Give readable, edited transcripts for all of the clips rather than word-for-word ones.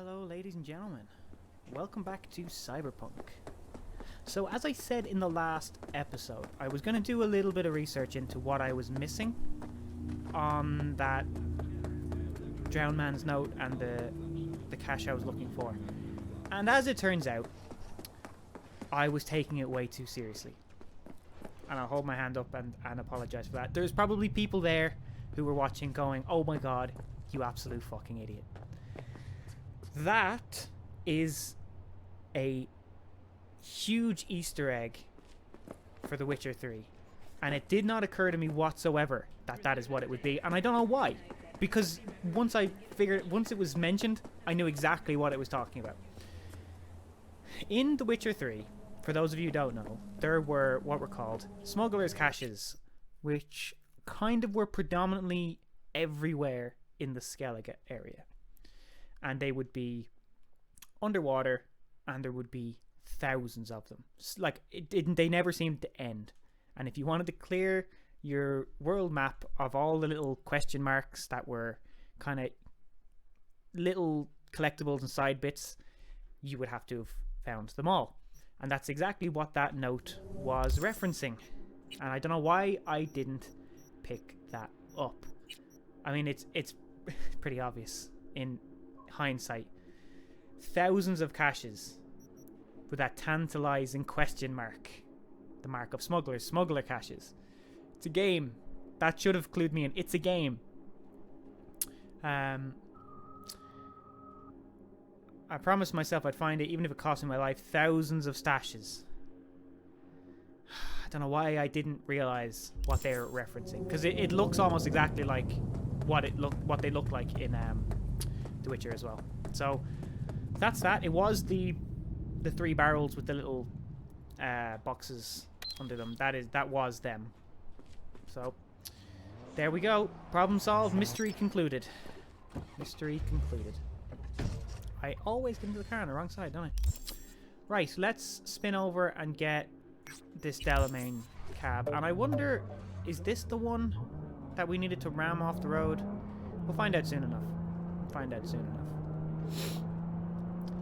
Hello ladies and gentlemen, welcome back to Cyberpunk. So as I said in the last episode, I was going to do a little bit of research into what I was missing on that Drowned Man's note and the cache I was looking for. And as it turns out, I was taking it way too seriously. And I'll hold my hand up and apologize for that. There's probably people there who were watching going, oh my god, you absolute fucking idiot. That is a huge Easter egg for The Witcher 3. And it did not occur to me whatsoever that that is what it would be. And I don't know why. Because once it was mentioned, I knew exactly what it was talking about. In The Witcher 3, for those of you who don't know, there were what were called smugglers' caches, which kind of were predominantly everywhere in the Skellige area. And they would be underwater, and there would be thousands of them. Like, they never seemed to end. And if you wanted to clear your world map of all the little question marks that were kind of little collectibles and side bits, you would have to have found them all. And that's exactly what that note was referencing. And I don't know why I didn't pick that up. I mean, it's pretty obvious in hindsight. Thousands of caches with that tantalizing question mark, the mark of smuggler caches. It's a game that should have clued me in. It's a game. I promised myself I'd find it even if it cost me my life. Thousands of stashes. I don't know why I didn't realize what they're referencing, because it looks almost exactly like what they look like in The Witcher as well. So that's that. It was the three barrels with the little boxes under them. That was them. So there we go. Problem solved. Mystery concluded. Mystery concluded. I always get into the car on the wrong side, don't I? Right, let's spin over and get this Delamain cab. And I wonder, is this the one that we needed to ram off the road? We'll find out soon enough.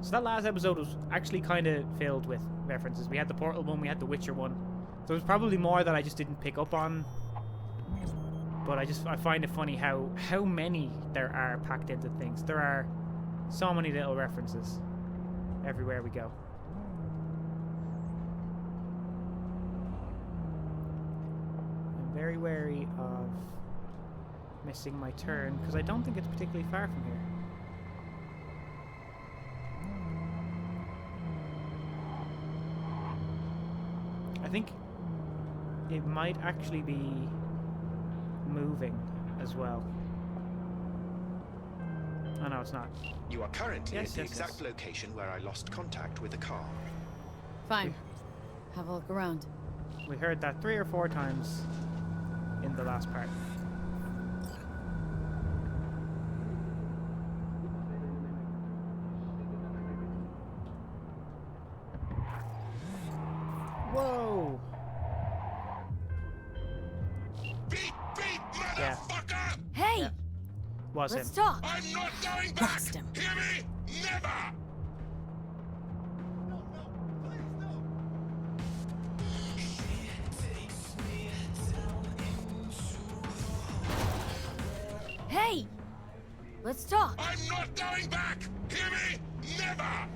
So that last episode was actually kind of filled with references. We had the Portal one, we had the Witcher one. There was probably more that I just didn't pick up on. But I find it funny how many there are packed into things. There are so many little references everywhere we go. I'm very wary of missing my turn, because I don't think it's particularly far from here. I think it might actually be moving as well. Oh no, it's not. You are currently at the exact location where I lost contact with the car. Fine. Have a look around. We heard that 3 or 4 times in the last part. Whoa! Beep, motherfucker! Yeah. Hey! Yeah. Was Let's him. talk! I'm not going back! Lost him. Hear me? Never! Hey! Let's talk! I'm not going back! Hear me? Never!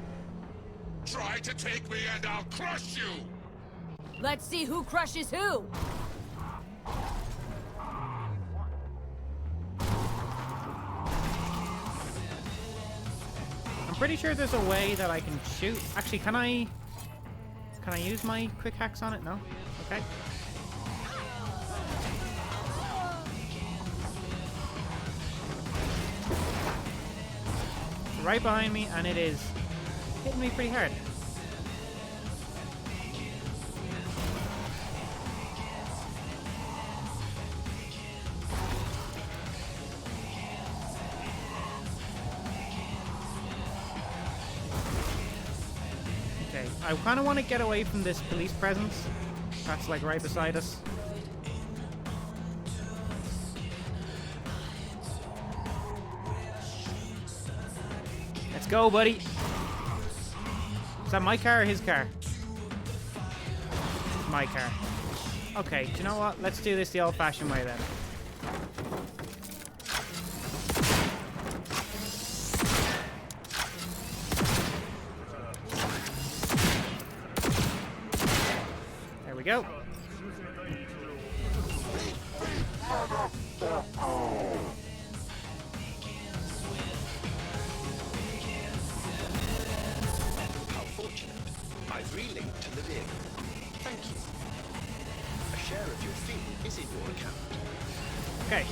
Try to take me and I'll crush you! Let's see who crushes who! I'm pretty sure there's a way that I can shoot. Actually, can I use my quick hacks on it? No? Okay. Right behind me, and it is hitting me pretty hard. Okay, I kind of want to get away from this police presence. That's like right beside us. Let's go, buddy. Is that my car or his car? My car. Okay, do you know what? Let's do this the old-fashioned way then. There we go. How fortunate. I've relinked to the vehicle. Thank you. A share of your fee is in your account. Okay,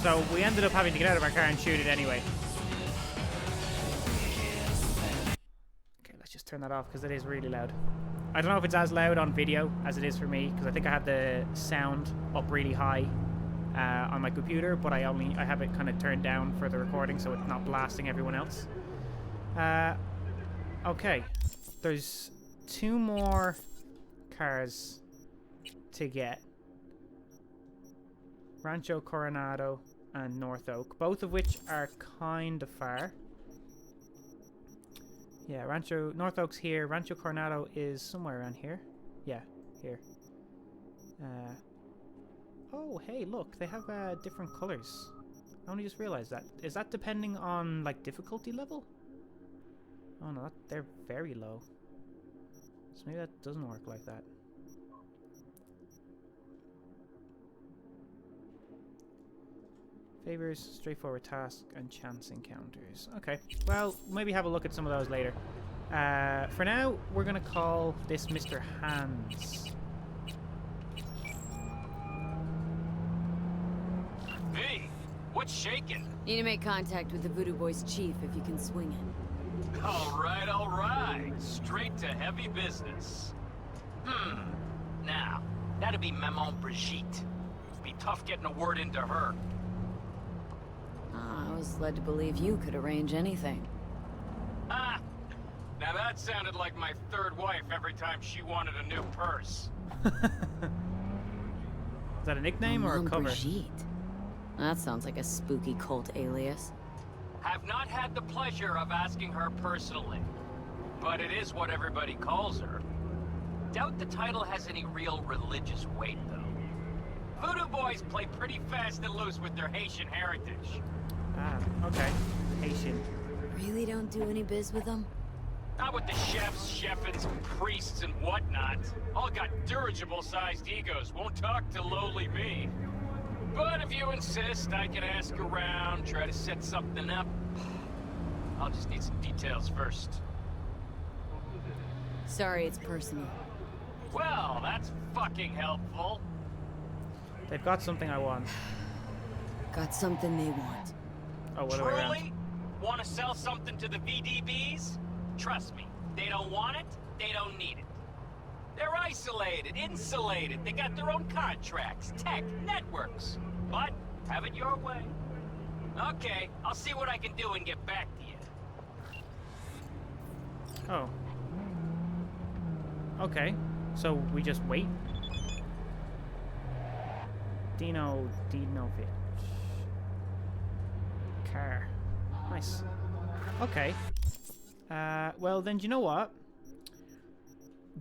so we ended up having to get out of our car and shoot it anyway. Okay, let's just turn that off because it is really loud. I don't know if it's as loud on video as it is for me because I think I have the sound up really high on my computer, but I have it kind of turned down for the recording so it's not blasting everyone else. Okay, there's 2 more cars to get. Rancho Coronado and North Oak, both of which are kind of far. Yeah, North Oak's here. Rancho Coronado is somewhere around here. Yeah, here. Oh, hey, look, they have different colors. I only just realized that. Is that depending on like difficulty level? Oh no, they're very low. So maybe that doesn't work like that. Favors, straightforward task, and chance encounters. Okay, well, maybe have a look at some of those later. For now, we're gonna call this Mr. Hands. Hey, what's shaking? Need to make contact with the Voodoo Boys chief if you can swing it. All right. Straight to heavy business. Now, that'd be Maman Brigitte. Be tough getting a word into her. I was led to believe you could arrange anything. Ah! Now that sounded like my 3rd wife every time she wanted a new purse. Is that a nickname or a Maman cover? Brigitte. That sounds like a spooky cult alias. Have not had the pleasure of asking her personally, but it is what everybody calls her. Doubt the title has any real religious weight, though. Voodoo Boys play pretty fast and loose with their Haitian heritage. Ah, okay. Haitian. Really don't do any biz with them? Not with the chefs, chefins, priests, and whatnot. All got dirigible-sized egos, won't talk to lowly me. But if you insist, I can ask around, try to set something up. I'll just need some details first. Sorry, it's personal. Well, that's fucking helpful. They've got something I want. Got something they want. Oh, what are we around? Truly? Want to sell something to the VDBs? Trust me, they don't want it, they don't need it. They're isolated, insulated, they got their own contracts, tech, networks. But, have it your way. Okay, I'll see what I can do and get back to you. Oh. Okay, so we just wait? Dinovich. Car. Nice. Okay. Well then, do you know what?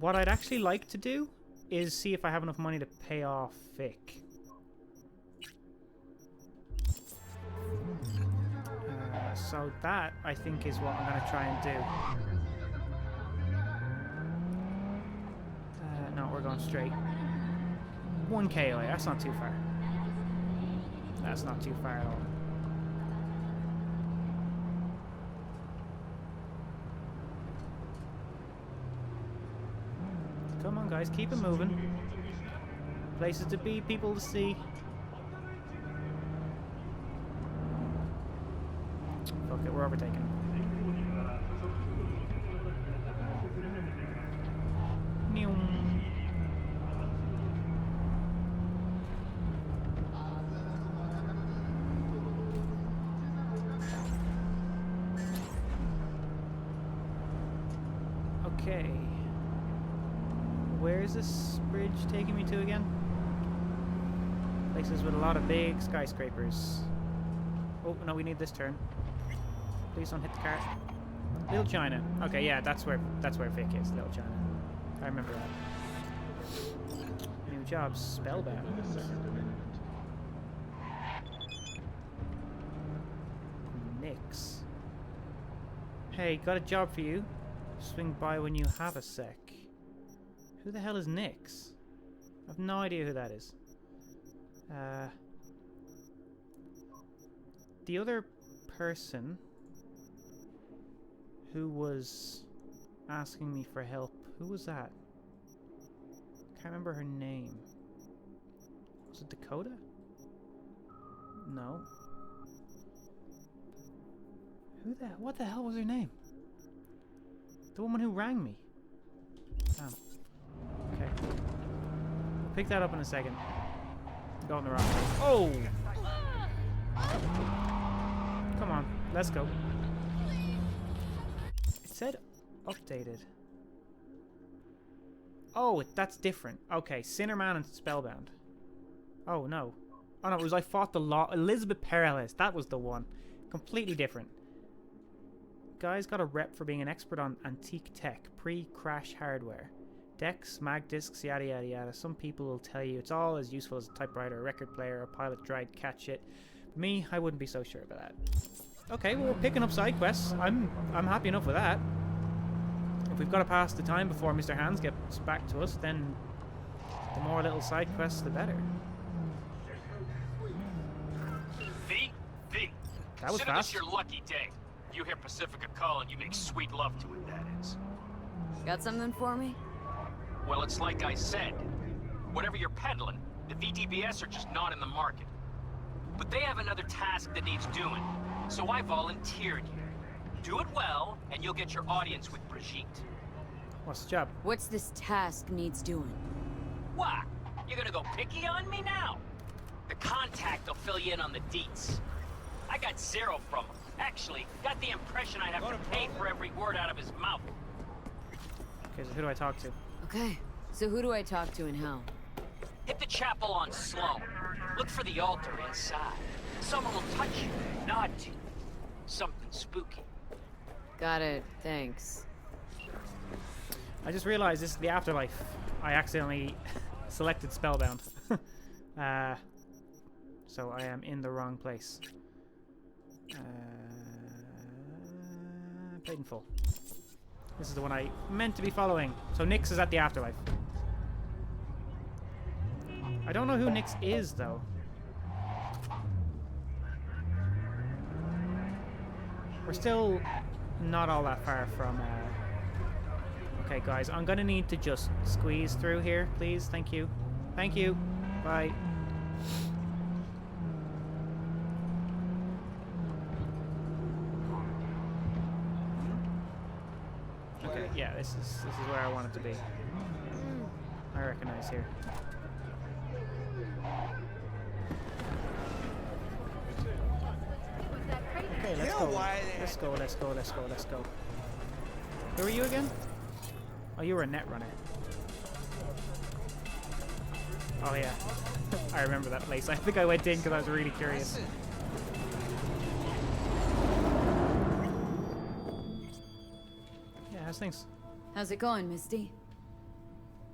What I'd actually like to do is see if I have enough money to pay off Vic. So that, I think, is what I'm going to try and do. No, we're going straight. 1k away, that's not too far. That's not too far at all. Come on guys, keep it moving. Places to be, people to see. Fuck it, we're overtaking. Okay. Where is this bridge taking me to again? Places with a lot of big skyscrapers. Oh, no, we need this turn. Please don't hit the car. Little China. Okay, yeah, that's where Vic is. Little China. I remember that. New job, Spellbound. Nix. Hey, got a job for you. Swing by when you have a sec. Who the hell is Nix? I've no idea who that is. The other person who was asking me for help, who was that? Can't remember her name. Was it Dakota? No. What the hell was her name? The woman who rang me. Damn. Okay. Pick that up in a second. Go in the wrong place. Oh! Come on, let's go. It said updated. Oh, that's different. Okay, Sinnerman and Spellbound. Oh no. Oh no, it was I fought the law. Elizabeth Perpheral. That was the one. Completely different. Guy's got a rep for being an expert on antique tech, pre-crash hardware. Decks, mag discs, yada yada yada. Some people will tell you it's all as useful as a typewriter, a record player, a pilot dried cat shit. For me, I wouldn't be so sure about that. Okay, well, we're picking up side quests. I'm happy enough with that. If we've got to pass the time before Mr. Hands gets back to us, then the more little side quests, the better. V. That was Consider fast. this your lucky day. You hear Pacifica calling, you make sweet love to it, that is. Got something for me? Well, it's like I said. Whatever you're peddling, the VDBS are just not in the market. But they have another task that needs doing, so I volunteered you. Do it well, and you'll get your audience with Brigitte. What's the job? What's this task needs doing? What? You're gonna go picky on me now? The contact will fill you in on the deets. I got zero from him. Actually, got the impression I'd have to pay for every word out of his mouth. Okay, so who do I talk to? Okay, so who do I talk to and how? Hit the chapel on Sloan. Look for the altar inside. Someone will touch you, nod to you. Something spooky. Got it, thanks. I just realized this is the afterlife. I accidentally selected Spellbound. So I am in the wrong place. Paid in full. This is the one I meant to be following. So Nix is at the afterlife. I don't know who Nix is, though. We're still not all that far from... Okay, guys, I'm gonna need to just squeeze through here, please. Thank you. Thank you. Bye. Okay, yeah, this is where I want it to be. I recognize here. Okay, let's go. Let's go, let's go, let's go, let's go. Who are you again? Oh, you were a net runner. Oh yeah. I remember that place. I think I went in because I was really curious. Yeah, how's things? How's it going, Misty?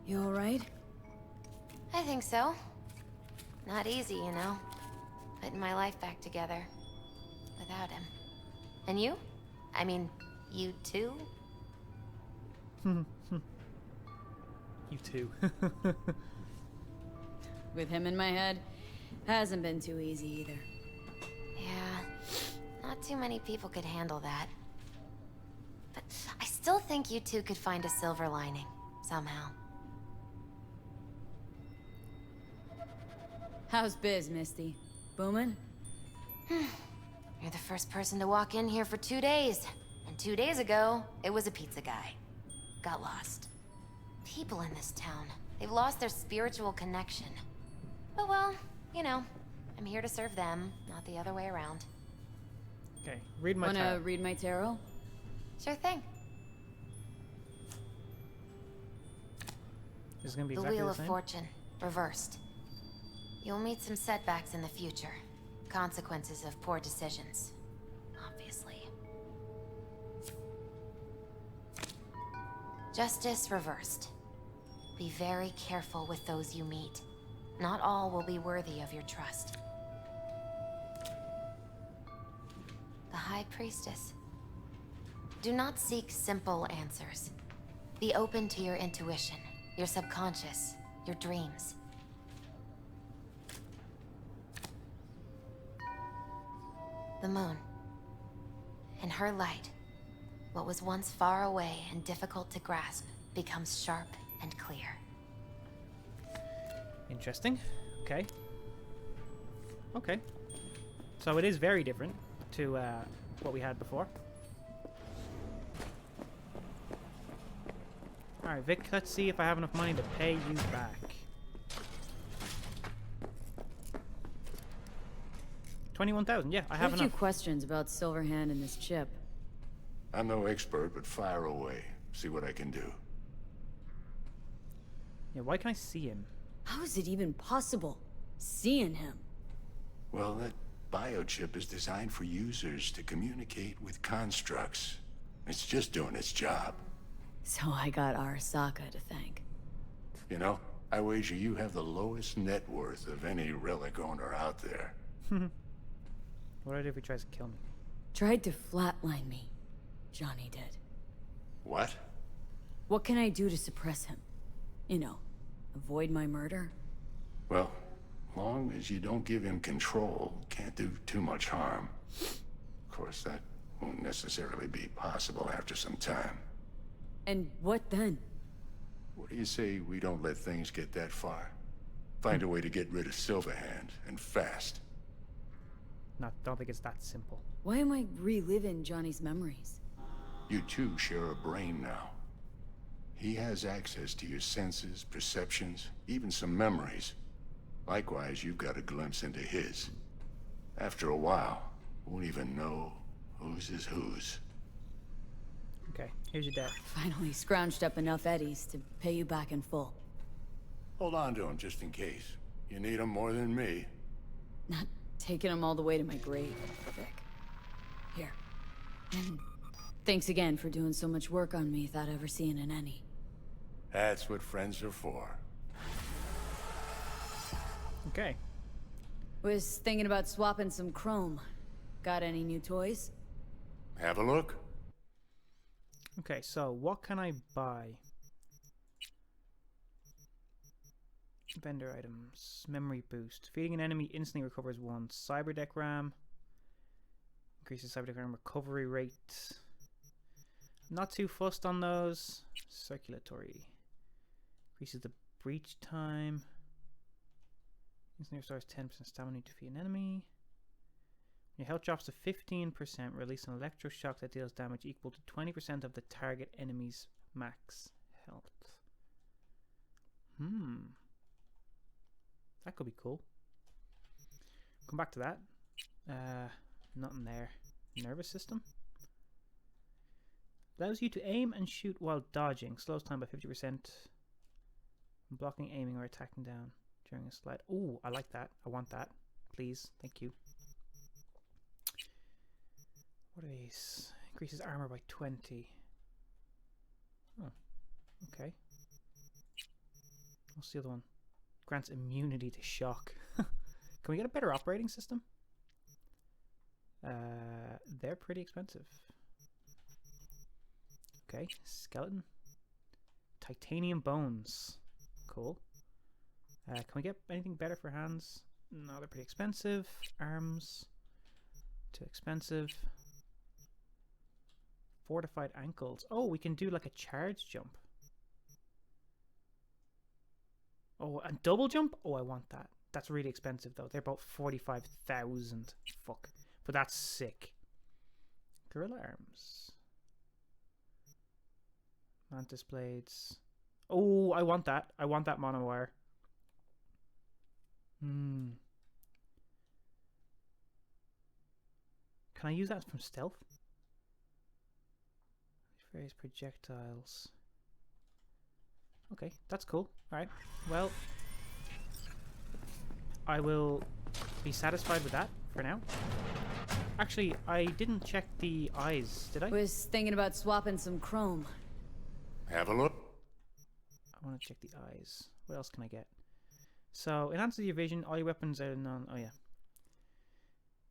You alright? I think so. Not easy, you know. Putting my life back together. Without him. And you? I mean, you too? You too. With him in my head, hasn't been too easy either. Yeah, not too many people could handle that. But I still think you two could find a silver lining, somehow. How's biz, Misty? Booming? You're the first person to walk in here for 2 days. And 2 days ago, it was a pizza guy. Got lost. People in this town, they've lost their spiritual connection. But well, you know, I'm here to serve them, not the other way around. Okay, read my Wanna tarot. read my tarot? Sure thing. This is gonna be The exactly Wheel the of same. Fortune, reversed. You'll meet some setbacks in the future. Consequences of poor decisions, obviously. Justice reversed. Be very careful with those you meet. Not all will be worthy of your trust. The High Priestess. Do not seek simple answers. Be open to your intuition, your subconscious, your dreams. The moon. In her light, what was once far away and difficult to grasp becomes sharp and clear. Interesting. Okay. Okay. So it is very different to what we had before. Alright, Vic, let's see if I have enough money to pay you back. 21,000, yeah, I have a few enough. questions about Silverhand and this chip. I'm no expert, but fire away. See what I can do. Yeah, why can I see him? How is it even possible? Seeing him? Well, that biochip is designed for users to communicate with constructs. It's just doing its job. So I got Arasaka to thank. You know, I wager you have the lowest net worth of any relic owner out there. What do I do if he tries to kill me? Tried to flatline me. Johnny did. What? What can I do to suppress him? You know, avoid my murder? Well, long as you don't give him control, can't do too much harm. Of course, that won't necessarily be possible after some time. And what then? What do you say we don't let things get that far? Find a way to get rid of Silverhand, and fast. Don't think it's that simple. Why am I reliving Johnny's memories? You two share a brain now. He has access to your senses, perceptions, even some memories. Likewise, you've got a glimpse into his. After a while, won't even know whose is whose. Okay, here's your debt. Finally scrounged up enough eddies to pay you back in full. Hold on to him just in case. You need him more than me. Not taking him all the way to my grave, Vic. Here. And thanks again for doing so much work on me without ever seeing an any. That's what friends are for. Okay. Was thinking about swapping some chrome. Got any new toys? Have a look. Okay, so what can I buy? Vendor items. Memory boost. Feeding an enemy instantly recovers 1. Cyberdeck RAM. Increases cyberdeck RAM recovery rate. Not too fussed on those. Circulatory. Increases the breach time. Instantly restores 10% stamina to defeat an enemy. Your health drops to 15%. Release an electroshock that deals damage equal to 20% of the target enemy's max health. That could be cool. Come back to that. Nothing there. Nervous system. Allows you to aim and shoot while dodging. Slows time by 50%. Blocking, aiming, or attacking down during a slide. Oh, I like that. I want that. Please. Thank you. What are these? Increases armor by 20. Oh, okay. What's the other one? Grants immunity to shock. Can we get a better operating system? They're pretty expensive. Okay, skeleton. Titanium bones. Cool. Can we get anything better for hands? No, they're pretty expensive. Arms. Too expensive. Fortified ankles. Oh, we can do like a charge jump. Oh, and double jump? Oh, I want that. That's really expensive though. They're about 45,000. Fuck. But that's sick. Gorilla arms. Mantis blades. Oh, I want that. I want that monowire. Can I use that from stealth? Various projectiles. Okay, that's cool. Alright, well, I will be satisfied with that for now. Actually, I didn't check the eyes, did I? Was thinking about swapping some chrome. Have a look. I want to check the eyes. What else can I get? So, enhances your vision. All your weapons are non... Oh, yeah.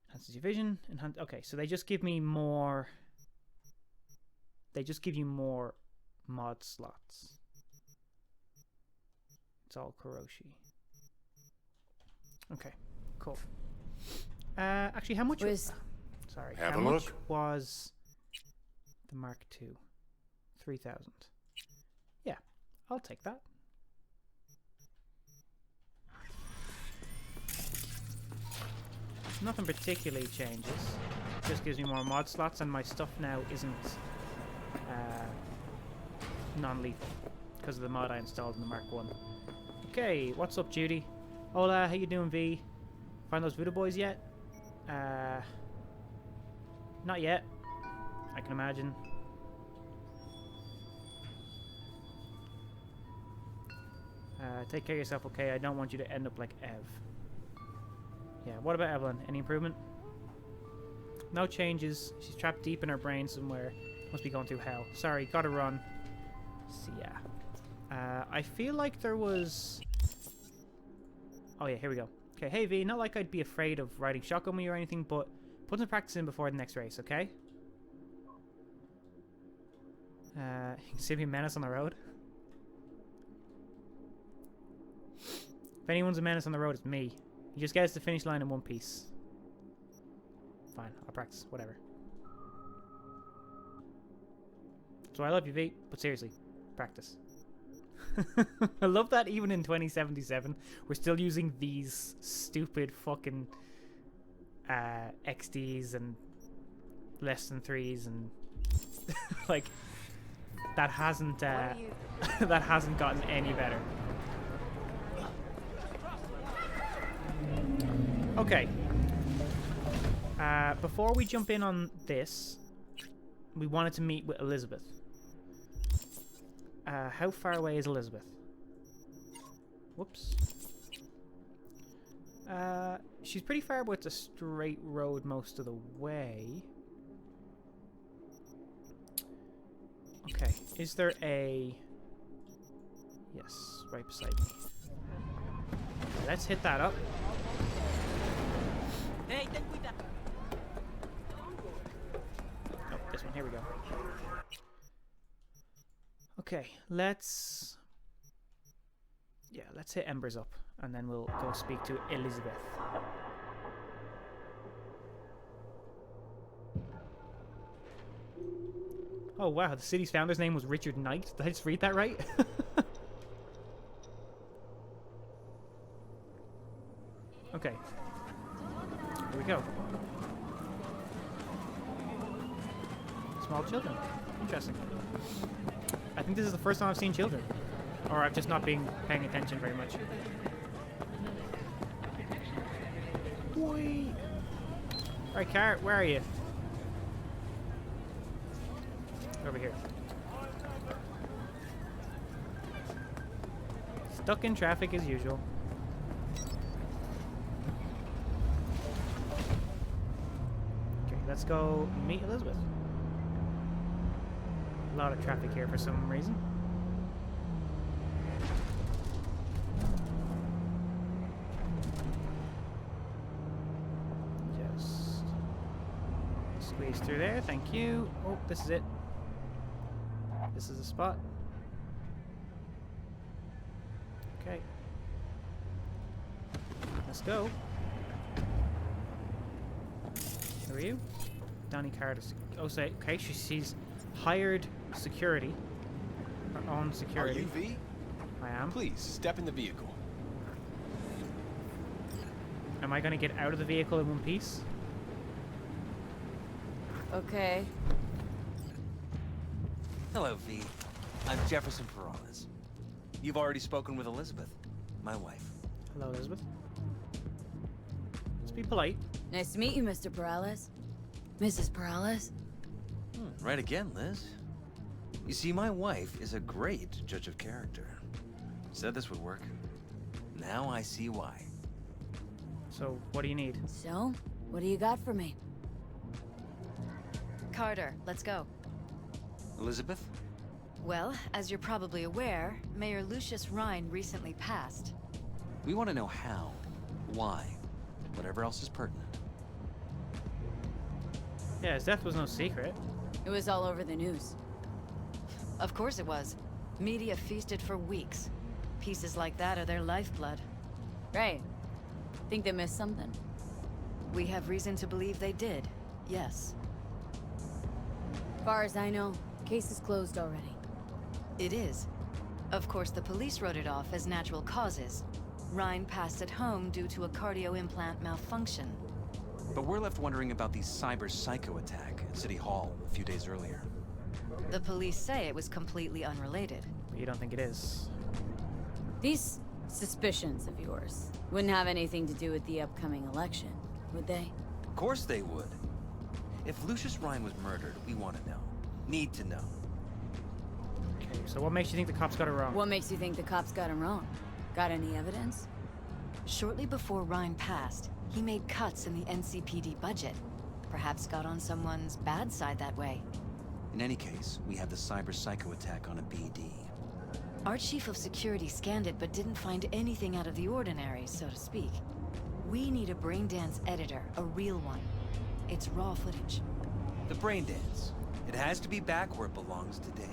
Enhances your vision. Okay, so they just give me more... They just give you more mod slots. It's all Kuroshi. Okay, cool. Actually, how much... Sorry. Have how a much look. was the Mark II? 3,000. Yeah, I'll take that. Nothing particularly changes. Just gives me more mod slots, and my stuff now isn't non-lethal because of the mod I installed in the Mark 1. Okay, what's up, Judy? Hola, how you doing, V? Find those voodoo boys yet? Not yet. I can imagine. Take care of yourself, okay? I don't want you to end up like Ev. Yeah, what about Evelyn? Any improvement? No changes. She's trapped deep in her brain somewhere. Must be going through hell. Sorry, gotta run. See ya. I feel like there was... Oh yeah, here we go. Okay, hey V, not like I'd be afraid of riding shotgun with you or anything, but put some practice in before the next race, okay? You can see me a menace on the road. If anyone's a menace on the road, it's me. You just get us to the finish line in one piece. Fine, I'll practice. Whatever. So I love you, V, but seriously, practice. I love that even in 2077, we're still using these stupid fucking XDs and less than 3s and like that hasn't that hasn't gotten any better. Okay. Before we jump in on this, we wanted to meet with Elizabeth. How far away is Elizabeth? Whoops. She's pretty far, but it's a straight road most of the way. Okay, is there a... Yes, right beside me. Let's hit that up. Hey, ten cuidado. Oh, this one, here we go. Okay, let's hit Embers up, and then we'll go speak to Elizabeth. Oh wow, the city's founder's name was Richard Knight. Did I just read that right? Okay. Here we go. Small children. Interesting. I think this is the first time I've seen children. Or I've just not been paying attention very much. Whee! Alright, Carrot, where are you? Over here. Stuck in traffic as usual. Okay, let's go meet Elizabeth. A lot of traffic here for some reason. Just squeeze through there, thank you. Oh, this is it. This is the spot. Okay. Let's go. Who are you? Donnie Carter. Oh, say, okay, she's hired security. Her own security. Are you V? I am. Please, step in the vehicle. Am I going to get out of the vehicle in one piece? Okay. Hello, V. I'm Jefferson Perales. You've already spoken with Elizabeth, my wife. Hello, Elizabeth. Let's be polite. Nice to meet you, Mr. Perales. Mrs. Perales. Right again, Liz. You see, my wife is a great judge of character. Said this would work. Now I see why. So, what do you need? So, what do you got for me? Carter, let's go. Elizabeth, Well, as you're probably aware, Mayor Lucius Rhine recently passed. We want to know how, why, whatever else is pertinent. Yeah, his death was no secret. It was all over the news. Of course it was. Media feasted for weeks. Pieces like that are their lifeblood. Right. Think they missed something? We have reason to believe they did, yes. Far as I know, case is closed already. It is. Of course, the police wrote it off as natural causes. Rhine passed at home due to a cardio implant malfunction. But we're left wondering about the cyber psycho attack at City Hall a few days earlier. The police say it was completely unrelated. But you don't think it is. These suspicions of yours wouldn't have anything to do with the upcoming election, would they? Of course they would. If Lucius Rhine was murdered, we want to know. Need to know. Okay, so what makes you think the cops got it wrong? What makes you think the cops got him wrong? Got any evidence? Shortly before Rhine passed, he made cuts in the NCPD budget. Perhaps got on someone's bad side that way. In any case, we have the cyber psycho attack on a BD. Our chief of security scanned it but didn't find anything out of the ordinary, so to speak. We need a braindance editor, a real one. It's raw footage. The brain dance. It has to be back where it belongs today,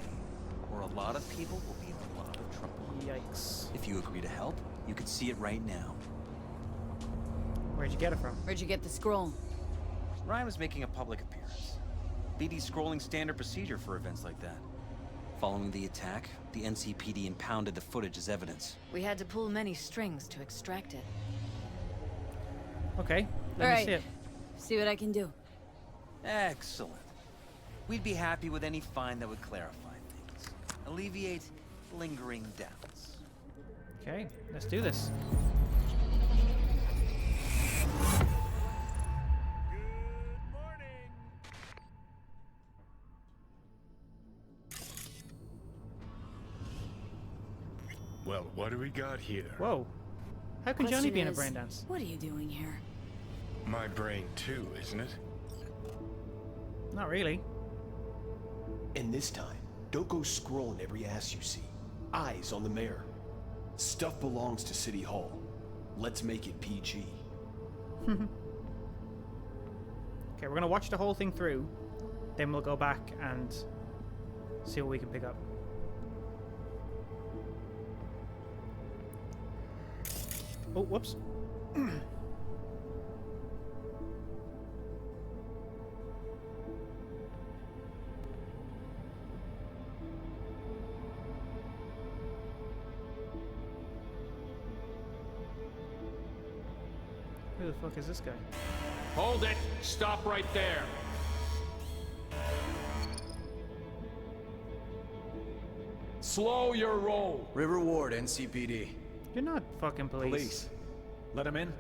or a lot of people will be in a lot of trouble. Yikes. If you agree to help, you can see it right now. Where'd you get it from? Where'd you get the scroll? Ryan was making a public appearance. BD scrolling standard procedure for events like that. Following the attack, the NCPD impounded the footage as evidence. We had to pull many strings to extract it. Okay, let All me right. see it. See what I can do. Excellent. We'd be happy with any find that would clarify things. Alleviate lingering doubts. Okay, let's do this. Well, what do we got here? Whoa. How can Johnny Question be in a is, brain dance? What are you doing here? My brain too, isn't it? Not really. And this time, don't go scrolling every ass you see. Eyes on the mayor. Stuff belongs to City Hall. Let's make it PG. Okay, we're gonna watch the whole thing through, then we'll go back and see what we can pick up. Oh, whoops. Who the fuck is this guy? Hold it! Stop right there! Slow your roll! River Ward, NCPD. You're not fucking police. Let him in.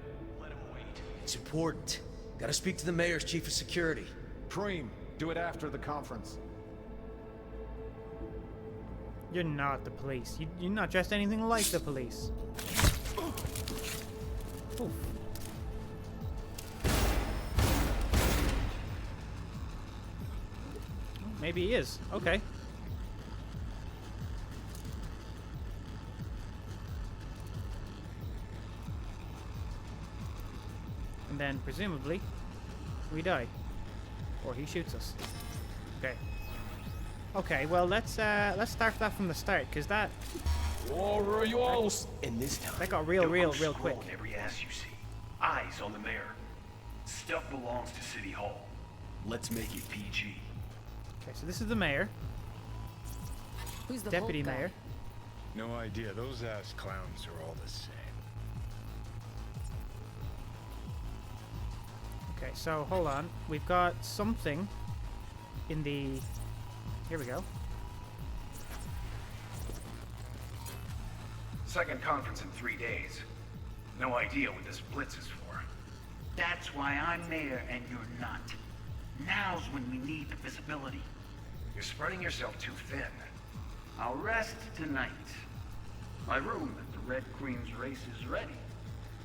It's important. Gotta speak to the mayor's chief of security. Preem, do it after the conference. You're not the police. You're not dressed anything like the police. Oof. Maybe he is. Okay. And then, presumably, we die. Or he shoots us. Okay. Okay, well, let's start that from the start, because that And this time, That got real quick. scrolling every ass you see. Eyes on the mayor. Stuff belongs to City Hall. Let's make it PG. Okay, so this is the mayor, Who's the deputy Hulk guy? mayor. No idea. Those ass clowns are all the same. Okay, so hold on. We've got something in the... Here we go. Second conference in 3 days. No idea what this blitz is for. That's why I'm mayor and you're not. Now's when we need the visibility. You're spreading yourself too thin. I'll rest tonight. My room at the Red Queen's race is ready.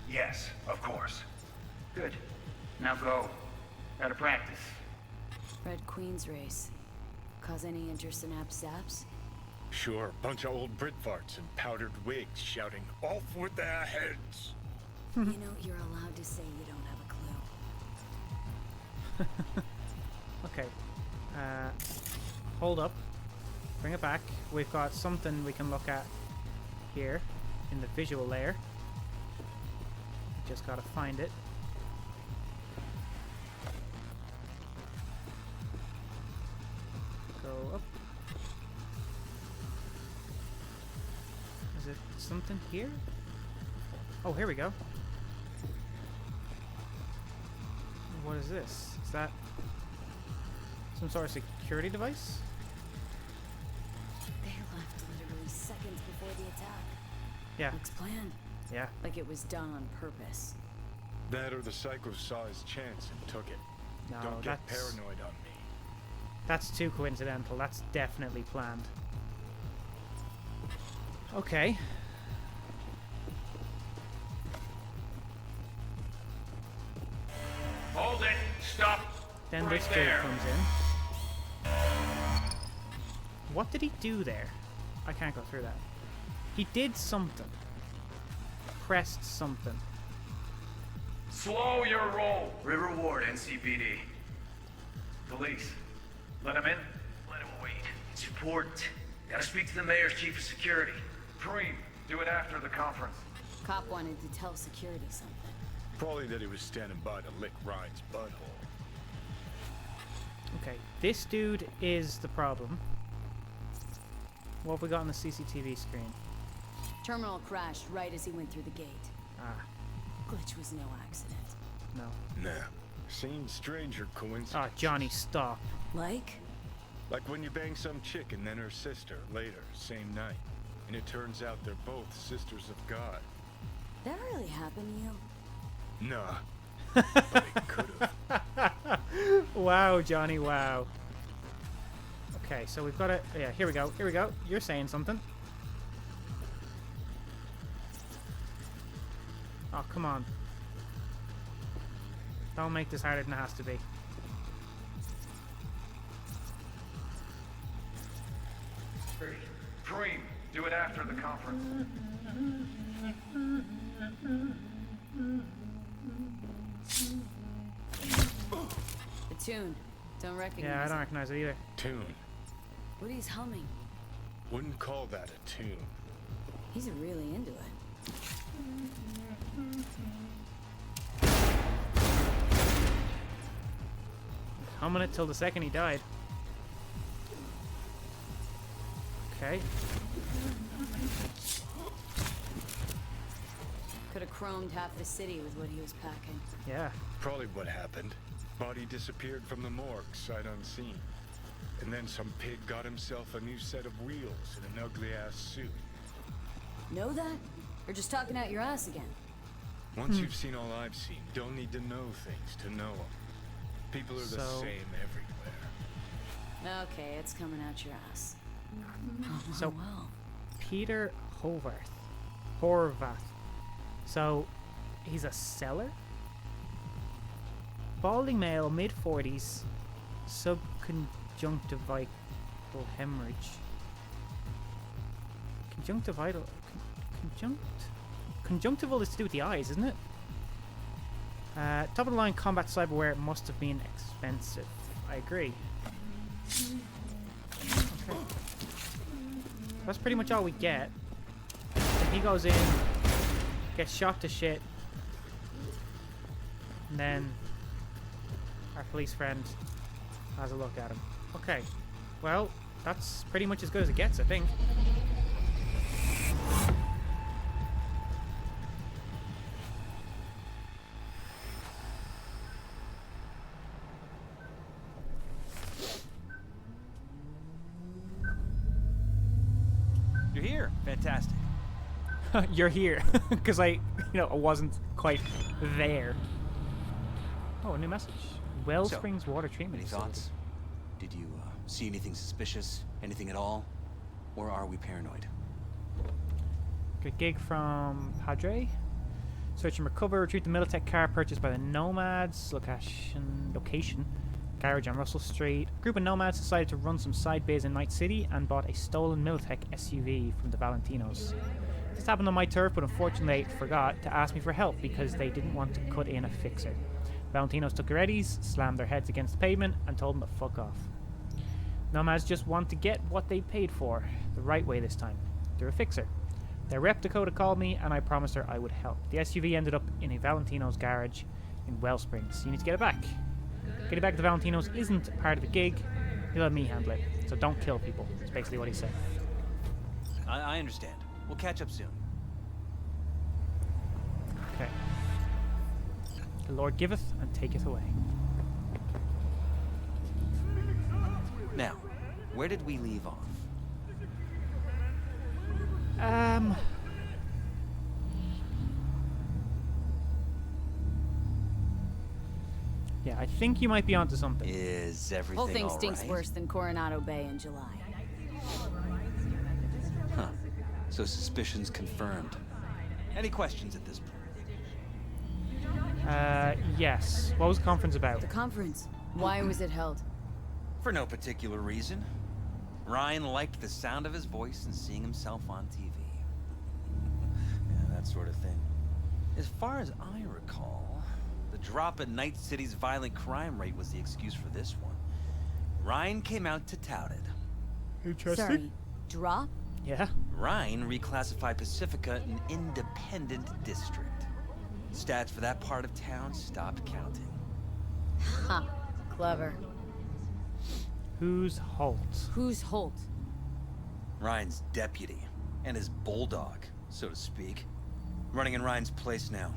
Yes, of course. Good. Now go. Gotta practice. Red Queen's race. Cause any intersynapse zaps? Sure, a bunch of old Brit farts in powdered wigs shouting, "Off with their heads!" You know, you're allowed to say you don't have a clue. Okay. Hold up. Bring it back. We've got something we can look at here in the visual layer. Just gotta find it. Go up. Is it something here? Oh, here we go. What is this? Is that some sort of security device? They left literally seconds before the attack. Yeah. Looks planned. Yeah. Like it was done on purpose. That or the Psycho saw his chance and took it. No, Don't get that's paranoid on me. That's too coincidental. That's definitely planned. Okay. Hold it! Stop! Then right this dude there. comes in. What did he do there? I can't go through that. He did something. Pressed something. Slow your roll. River Ward, NCPD. Police. Let him in? Let him wait. It's important. Gotta speak to the mayor's chief of security. Preem, do it after the conference. Cop wanted to tell security something. Probably that he was standing by to lick Ryan's butthole. Okay, this dude is the problem. What have we got on the CCTV screen? Terminal crashed right as he went through the gate. Ah, Glitch was no accident. no. Nah. Seems stranger coincidence. Ah, Johnny, stop. Like? Like when you bang some chick and then her sister later, same night. And it turns out they're both sisters of God. That really happened to you? Nah. But it could've. Wow, Johnny, wow. Okay, so we've got it. Yeah, here we go. Here we go. You're saying something. Oh, come on. Don't make this harder than it has to be. Preem, do it after the conference. The tune. Don't recognize Yeah, I don't it. recognize it either. Tune. What he's humming. Wouldn't call that a tune. He's really into it. Humming it till the second he died. Okay. Could have chromed half the city with what he was packing. Yeah. Probably what happened. Body disappeared from the morgue, sight unseen. And then some pig got himself a new set of wheels and an ugly-ass suit. Know that? Or just talking out your ass again? Once you've seen all I've seen, don't need to know things to know them. People are the same everywhere. Okay, it's coming out your ass. So, well. Peter Horvath. So, he's a seller? Balding male, mid-40s, subconjunctival hemorrhage. Conjunctival is to do with the eyes, isn't it? Top of the line combat cyberware must have been expensive. I agree. Okay. That's pretty much all we get. And he goes in, gets shot to shit, and then our police friend has a look at him. Okay, well, that's pretty much as good as it gets, I think. You're here. Fantastic. You're here, because I wasn't quite there. Oh, a new message. Wellsprings Water Treatment Any Facility. thoughts? Did you see anything suspicious? Anything at all? Or are we paranoid? Good gig from Padre. Search and recover. Retrieve the Militech car purchased by the Nomads. Location. Garage on Russell Street. A group of nomads decided to run some side bays in Night City and bought a stolen Militech SUV from the Valentinos. This happened on my turf, but unfortunately they forgot to ask me for help because they didn't want to cut in a fixer. Valentinos took their eddies, slammed their heads against the pavement, and told them to fuck off. Nomads just want to get what they paid for, the right way this time. They're a fixer. Their rep Dakota called me, and I promised her I would help. The SUV ended up in a Valentino's garage in Wellsprings. You need to get it back. Getting back to the Valentinos isn't part of the gig. He'll have me handle it. So don't kill people. That's basically what he said. I understand. We'll catch up soon. Okay. The Lord giveth and taketh away. Now, where did we leave off? Yeah, I think you might be onto something. Is everything Whole thing all stinks right? worse than Coronado Bay in July. Huh. So suspicions confirmed. Any questions at this point? Yes. What was the conference about? The conference. Why was it held? For no particular reason. Ryan liked the sound of his voice and seeing himself on TV. Yeah, that sort of thing. As far as I recall, the drop in Night City's violent crime rate was the excuse for this one. Ryan came out to tout it. Interesting. Sorry, drop? Yeah. Ryan reclassified Pacifica an independent district. Stats for that part of town stopped counting. Ha, clever. Who's Holt? Who's Holt? Ryan's deputy, and his bulldog, so to speak. Running in Ryan's place now.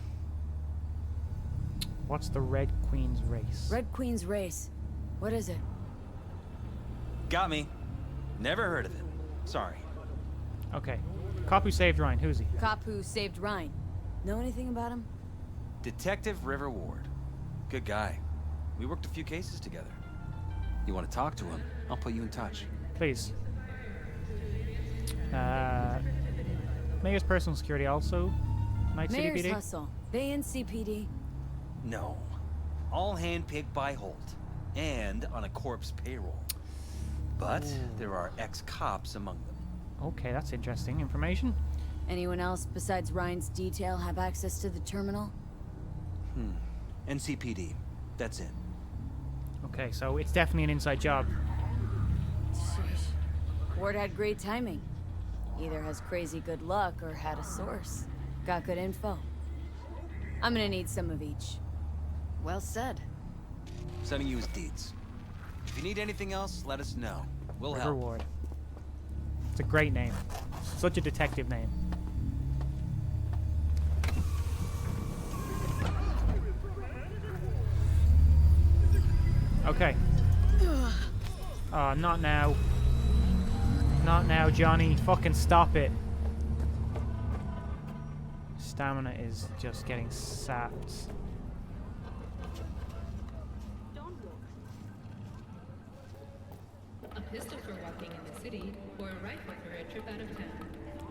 What's the Red Queen's race? Red Queen's race. What is it? Got me. Never heard of it. Sorry. Okay. Cop who saved Ryan. Who's he? Cop who saved Ryan. Know anything about him? Detective River Ward. Good guy. We worked a few cases together. You want to talk to him? I'll put you in touch. Please. Mayor's personal security also. Night City Mayor's PD. hustle. They in CPD? No. All handpicked by Holt. And on a corpse payroll. But there are ex-cops among them. Okay, that's interesting information. Anyone else besides Ryan's detail have access to the terminal? NCPD. That's it. Okay, so it's definitely an inside job. Sheesh. Ward had great timing. Either has crazy good luck or had a source. Got good info. I'm gonna need some of each. Well said. Sending you his deeds. If you need anything else, let us know. We'll River help. Ward. It's a great name. Such a detective name. Okay. Not now. Not now, Johnny. Fucking stop it. Stamina is just getting sapped. A pistol for walking in the city, or a rifle for a trip out of town.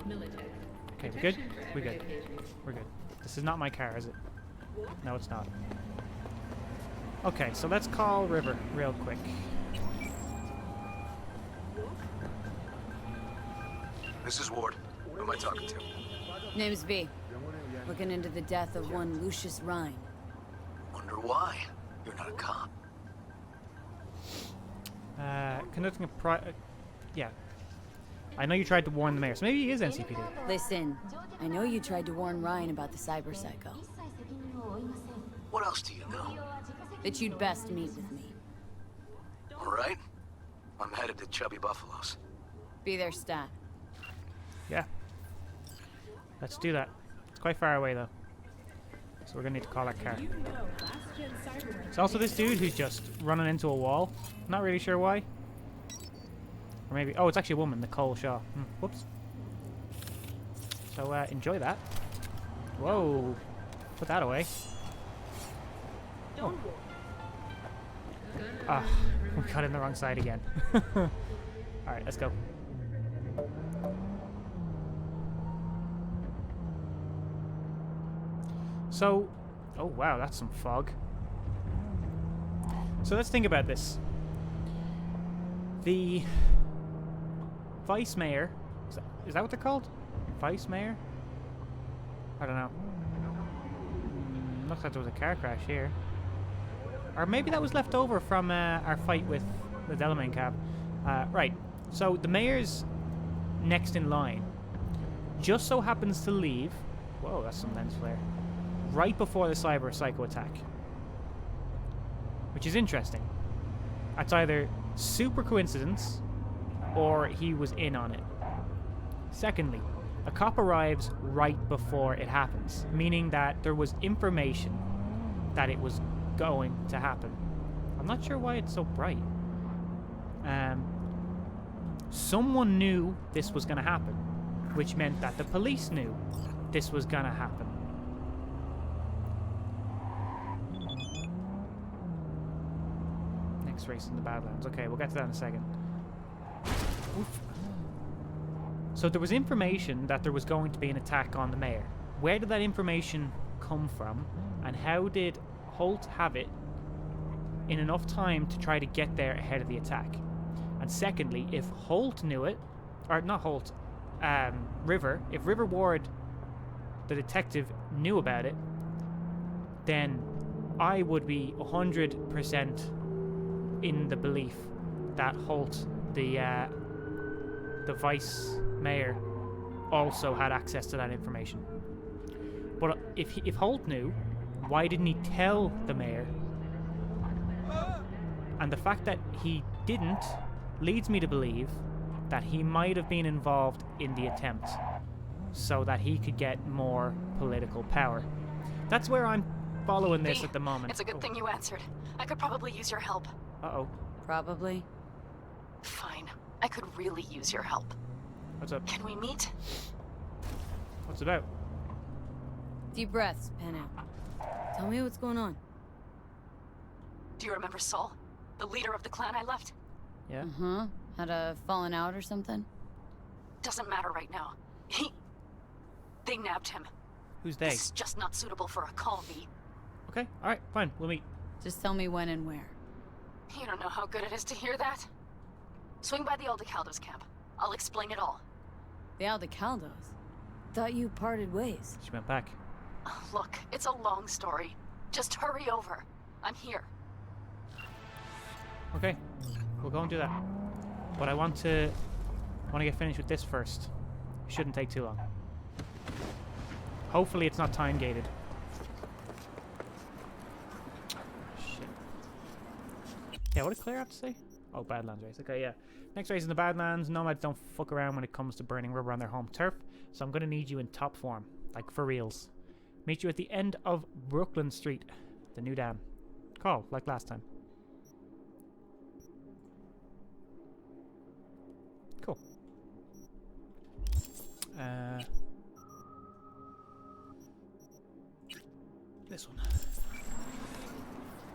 Militech. Okay, we good? We good. We're good. This is not my car, is it? No, it's not. Okay, so let's call River real quick. This is Ward. Who am I talking to? Name's V. Looking into the death of one Lucius Rhine. Wonder why. You're not a cop. Conducting a yeah. I know you tried to warn the mayor, so maybe he is NCPD. Listen, I know you tried to warn Ryan about the cyber psycho. What else do you know? That you'd best meet with me. All right. I'm headed to Chubby Buffaloes. Be there, stat. Yeah. Let's do that. It's quite far away, though. So we're gonna need to call that car. It's also this dude who's just running into a wall. Not really sure why. Or maybe... Oh, it's actually a woman, Nicole Shaw. Whoops. So, enjoy that. Whoa. Put that away. Oh. Ah, we got in the wrong side again. Alright, let's go. So, oh wow, that's some fog. So let's think about this. The vice mayor, is that what they're called? Vice mayor? I don't know. Looks like there was a car crash here. Or maybe that was left over from our fight with the Delamain cab. Right, so the mayor's next in line just so happens to leave... Whoa, that's some lens flare. Right before the cyber psycho attack. Which is interesting. That's either super coincidence or he was in on it. Secondly, a cop arrives right before it happens, meaning that there was information that it was going to happen. I'm not sure why it's so bright. Someone knew this was going to happen, which meant that the police knew this was going to happen. Next race in the Badlands. Okay, we'll get to that in a second. Oof. So there was information that there was going to be an attack on the mayor. Where did that information come from, and how did Holt have it in enough time to try to get there ahead of the attack? And secondly, if Holt knew it, or not Holt, River, if River Ward, the detective, knew about it, then I would be 100% in the belief that Holt, the vice mayor, also had access to that information. But if Holt knew, why didn't he tell the mayor? And the fact that he didn't leads me to believe that he might have been involved in the attempt so that he could get more political power. That's where I'm following this at the moment. It's a good thing you answered. I could probably use your help. Uh-oh. Probably. Fine. I could really use your help. What's up? Can we meet? What's it about? Deep breaths, pen out. Tell me what's going on. Do you remember Saul? The leader of the clan I left? Yeah. Uh-huh. Had a fallen out or something? Doesn't matter right now. They nabbed him. Who's they? This is just not suitable for a call, V. Okay, alright, fine. We'll meet. Just tell me when and where. You don't know how good it is to hear that. Swing by the Aldecaldos camp. I'll explain it all. The Aldecaldos? Thought you parted ways. She went back. Look, it's a long story. Just hurry over. I'm here. Okay, we'll go and do that. But I want to get finished with this first. It shouldn't take too long. Hopefully it's not time gated. Shit. Yeah, what did Claire have to say? Oh, Badlands race. Okay, yeah. Next race in the Badlands. Nomads don't fuck around when it comes to burning rubber on their home turf, so I'm going to need you in top form. Like, for reals. Meet you at the end of Brooklyn Street. The new dam. Call, like last time. Cool. This one.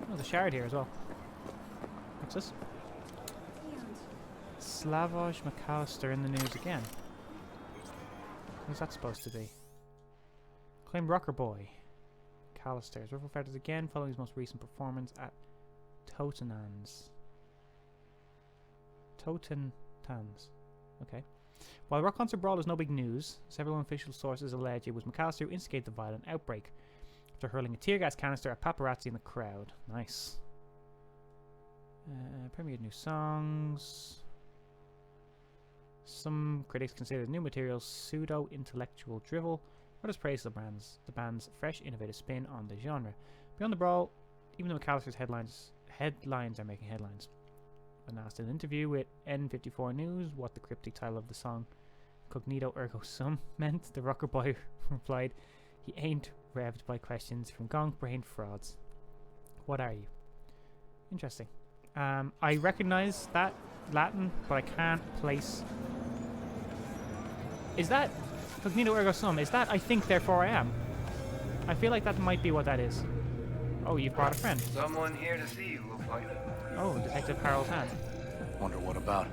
Oh, there's a shard here as well. What's this? Slavoj McAllister in the news again. Who's that supposed to be? Claimed rocker boy. McAllister is ruffled feathers again following his most recent performance at Totentanz. Okay. While the rock concert brawl is no big news, several unofficial sources allege it was McAllister who instigated the violent outbreak after hurling a tear gas canister at paparazzi in the crowd. Nice. Premiered new songs. Some critics consider the new material pseudo-intellectual drivel. Others praise the band's fresh, innovative spin on the genre. Beyond the brawl, even though McAllister's headlines are making headlines. When asked in an interview with N54 News what the cryptic title of the song Cognito Ergo Sum meant, the rocker boy replied, "He ain't revved by questions from gong-brained frauds. What are you?" Interesting. I recognize that Latin, but I can't place... Is that Cognito Ergo Sum? Is that I think therefore I am? I feel like that might be what that is. Oh, you've brought a friend. Someone here to see you, looks like. Oh, Detective Harold Hand. Wonder what about?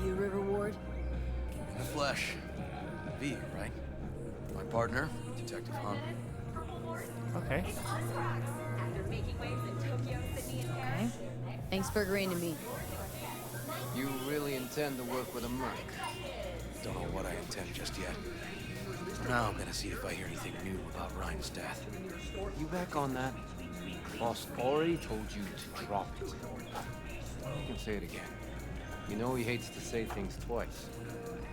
You River Ward? In the flesh. V, right? My partner, Detective Hunt. Okay. Okay. Thanks for agreeing to meet. You really intend to work with a merc? Don't know what I intend just yet. Now I'm gonna see if I hear anything new about Ryan's death. You back on that? Boss already told you to drop it. You can say it again. You know he hates to say things twice.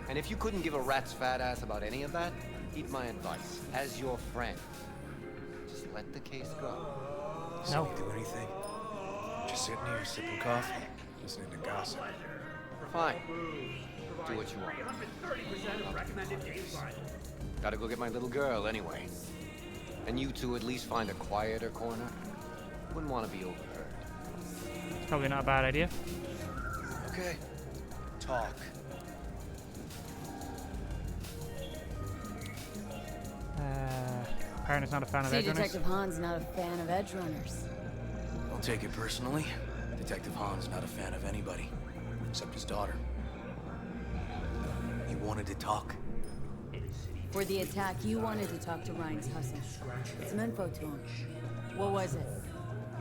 And if you couldn't give a rat's fat ass about any of that, heed my advice. As your friend, just let the case go. So you do anything? Just sitting here sipping coffee, listening to gossip. Fine. Do what you want. Gotta go get my little girl anyway. And you two at least find a quieter corner. Wouldn't want to be overheard. It's probably not a bad idea. Okay. Talk. Partner's not a fan of See, edge runners. Detective Hahn's not a fan of edge runners. Don't take it personally. Detective Hahn's not a fan of anybody, except his daughter. He wanted to talk. For the attack, you wanted to talk to Ryan's hustle. Get some info to him. What was it?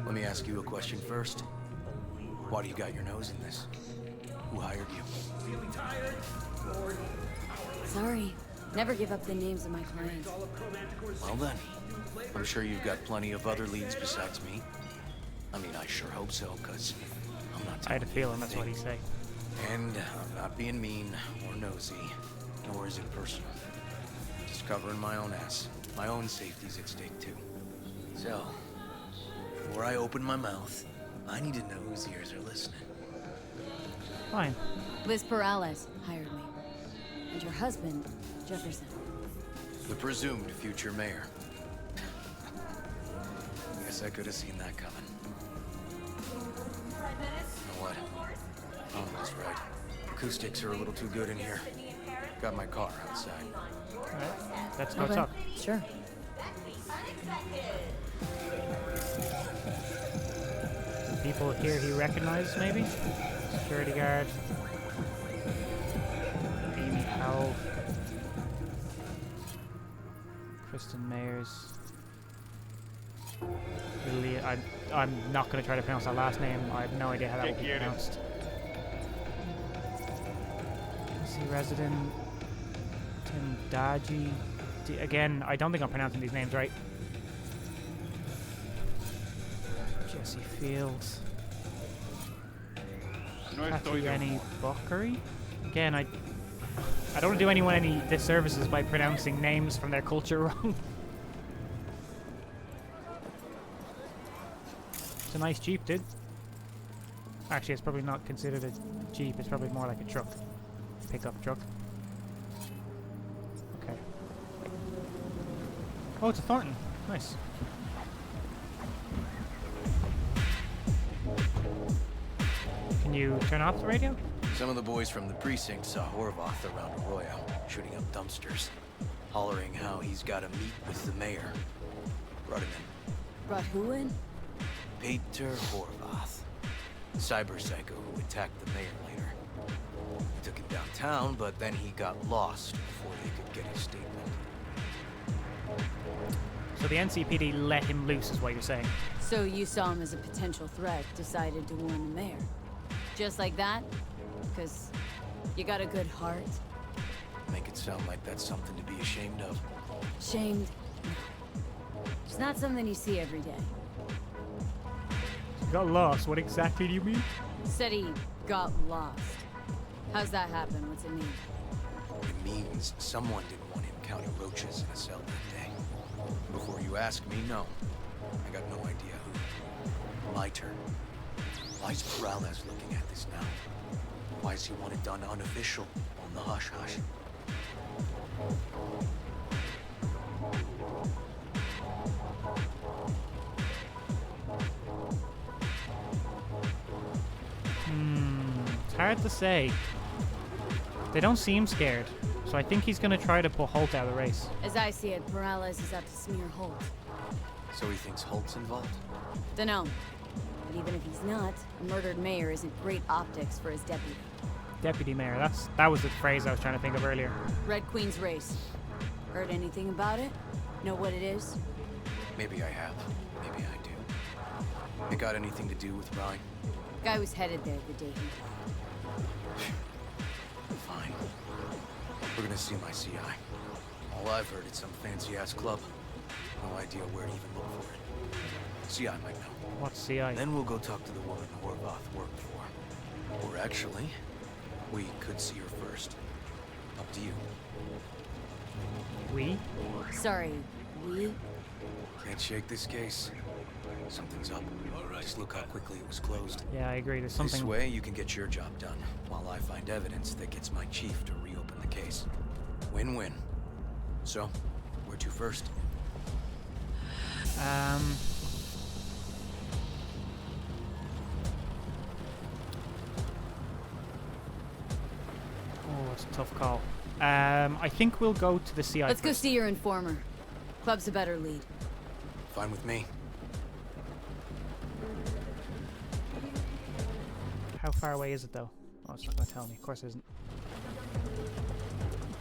Let me ask you a question first. Why do you got your nose in this? Who hired you? Sorry. Never give up the names of my clients. Well then, I'm sure you've got plenty of other leads besides me. I mean, I sure hope so, because I'm not I had a feeling that's what he'd say. And I'm not being mean or nosy, nor is it personal. Just covering my own ass. My own safety's at stake, too. So, before I open my mouth, I need to know whose ears are listening. Fine. Liz Perales hired me. And your husband, Jefferson. The presumed future mayor. Guess I could have seen that coming. You know what? Almost right. Acoustics are a little too good in here. Got my car outside. Alright, let's go talk. Sure. People here he recognizes, maybe? Security guard. Amy Powell. Kristen Mayers. Lily, I'm not going to try to pronounce that last name. I have no idea how that would be pronounced. DC resident. Tim Daji. Again, I don't think I'm pronouncing these names right. Jesse Fields. Any Buckery? Again, I don't want to do anyone any disservices by pronouncing names from their culture wrong. It's a nice Jeep, dude. Actually, it's probably not considered a Jeep. It's probably more like a truck. Pickup truck. Okay. Oh, it's a Thornton. Nice. Can you turn off the radio? Some of the boys from the precinct saw Horvath around Arroyo, shooting up dumpsters, hollering how he's got to meet with the mayor. Brought him in. Brought who in? Peter Horvath, the cyber psycho who attacked the mayor later. We took him downtown, but then he got lost before they could get his statement. So the NCPD let him loose is what you're saying? So you saw him as a potential threat, decided to warn the mayor. Just like that? Because you got a good heart? Make it sound like that's something to be ashamed of. Shamed? No. It's not something you see every day. Got lost. What exactly do you mean? Said he got lost. How's that happen? What's it mean? It means someone didn't want him counting roaches in a cell that day. Before you ask me, no. I got no idea who. My turn. Why's Perales looking at this now? Why's he want it done unofficial, on the hush-hush? It's hard to say. They don't seem scared, so I think he's going to try to pull Holt out of the race. As I see it, Perales is out to smear Holt. So he thinks Holt's involved? Dunno. But even if he's not, a murdered mayor isn't great optics for his deputy. Deputy mayor, that was the phrase I was trying to think of earlier. Red Queen's race. Heard anything about it? Know what it is? Maybe I have. Maybe I do. It got anything to do with Ryan? Guy was headed there the day he died. Fine. We're gonna see my CI. All I've heard is some fancy-ass club. No idea where to even look for it. CI might know. What's CI? Then we'll go talk to the woman Horvath worked for. Or actually, we could see her first. Up to you. We? Sorry, we? Can't shake this case. Something's up. Just look how quickly it was closed. Yeah, I agree. There's something. This way, you can get your job done, while I find evidence that gets my chief to reopen the case. Win-win. So, where to first? Oh, it's a tough call. I think we'll go to the CI. Let's go first. see your informer. Club's a better lead. Fine with me. How far away is it, though? Oh, it's not going to tell me. Of course it isn't.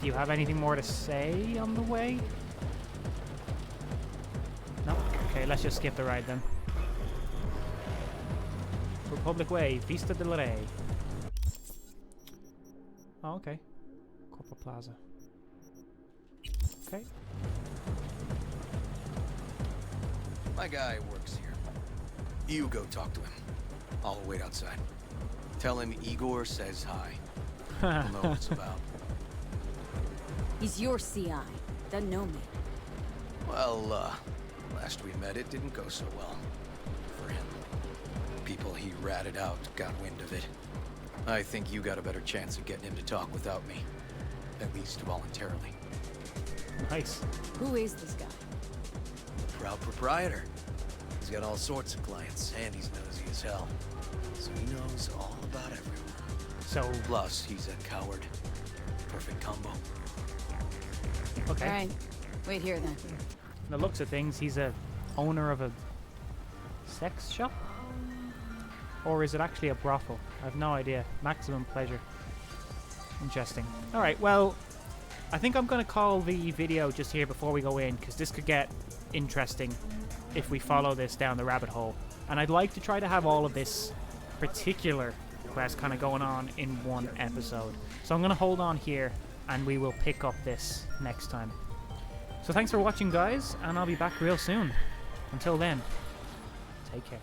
Do you have anything more to say on the way? No? Okay, let's just skip the ride then. Republic Way, Vista del Rey. Oh, okay. Corporate Plaza. Okay. My guy works here. You go talk to him. I'll wait outside. Tell him Igor says hi. He'll know what it's about. He's your CI. Doesn't know me. Well, last we met, it didn't go so well. For him. People he ratted out got wind of it. I think you got a better chance of getting him to talk without me. At least voluntarily. Nice. Who is this guy? Proud proprietor. He's got all sorts of clients, and he's nosy as hell. So he knows all about everyone. So... Plus, he's a coward. Perfect combo. Okay. Alright. Wait here then. From the looks of things, he's a owner of a sex shop? Or is it actually a brothel? I have no idea. Maximum pleasure. Interesting. Alright, well, I think I'm going to call the video just here before we go in, because this could get interesting if we follow this down the rabbit hole. And I'd like to try to have all of this particular quest kind of going on in one episode. So I'm going to hold on here, and we will pick up this next time. So thanks for watching, guys, and I'll be back real soon. Until then, take care.